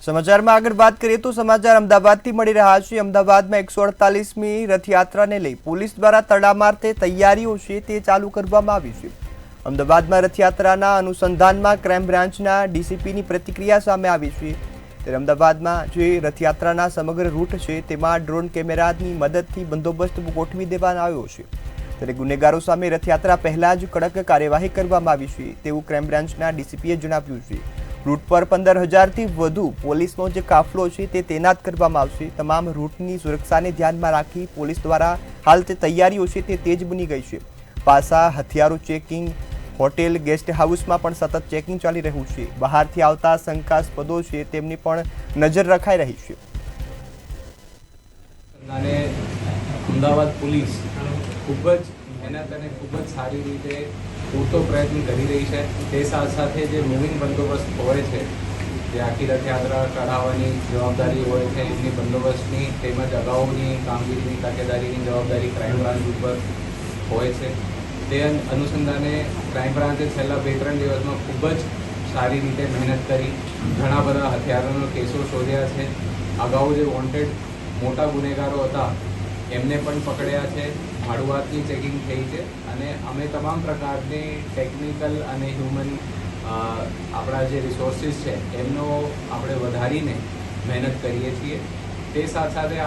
સમાચારમાં આગળ વાત કરીએ તો સમાચાર અમદાવાદથી મળી રહ્યા છે। અમદાવાદમાં 148મી રથયાત્રાને લઈ પોલીસ દ્વારા તડામારથી તૈયારીઓ છે તે ચાલુ કરવામાં આવી છે। અમદાવાદમાં રથયાત્રાના અનુસંધાનમાં ક્રાઇમ બ્રાન્ચના ડીસીપીની પ્રતિક્રિયા સામે આવી છે। ત્યારે અમદાવાદમાં જે રથયાત્રાના સમગ્ર રૂટ છે તેમાં ડ્રોન કેમેરાની મદદથી બંદોબસ્ત ગોઠવી દેવામાં આવ્યો છે। ત્યારે ગુનેગારો સામે રથયાત્રા પહેલા જ કડક કાર્યવાહી કરવામાં આવી છે તેવું ક્રાઇમ બ્રાન્ચના ડીસીપીએ જણાવ્યું છે। રૂટ પર 15,000થી વધુ પોલીસનો જે કાફલો છે તે તૈનાત કરવામાં આવશે। તમામ રૂટની સુરક્ષાને ધ્યાનમાં રાખી પોલીસ દ્વારા હાલ તે તૈયારીઓ છે તે તેજ બની ગઈ છે। પાસા હથિયારો ચેકિંગ, હોટેલ ગેસ્ટ હાઉસમાં પણ સતત ચેકિંગ ચાલી રહ્યું છે। બહારથી આવતા શંકાસ્પદો છે તેમની પણ નજર રખાઈ રહી છે। અને અમદાવાદ પોલીસ ખૂબ જ મહેનત અને ખૂબ જ સારી રીતે પૂરતો પ્રયત્ન કરી રહી છે। તે સાથે જે મૂવિંગ બંદોબસ્ત હોય છે, જે આખી રથયાત્રા કઢાવવાની જવાબદારી હોય છે, એમની બંદોબસ્તની તેમજ અગાઉની કામગીરીની તકેદારીની જવાબદારી ક્રાઇમ બ્રાન્ચ ઉપર હોય છે। તે અનુસંધાને ક્રાઇમ બ્રાન્ચે છેલ્લા 2-3 દિવસમાં ખૂબ જ સારી રીતે મહેનત કરી ઘણા બધા હથિયારોના કેસો શોધ્યા છે। અગાઉ જે વોન્ટેડ મોટા ગુનેગારો હતા એમને પણ પકડ્યા છે। ભાડુઆતની ચેકિંગ થઈ છે અને અમે તમામ પ્રકારની ટેકનિકલ અને હ્યુમન આપણા જે રિસોર્સિસ છે એમનો આપણે વધારીને મહેનત કરીએ છીએ। તે સાથે આપ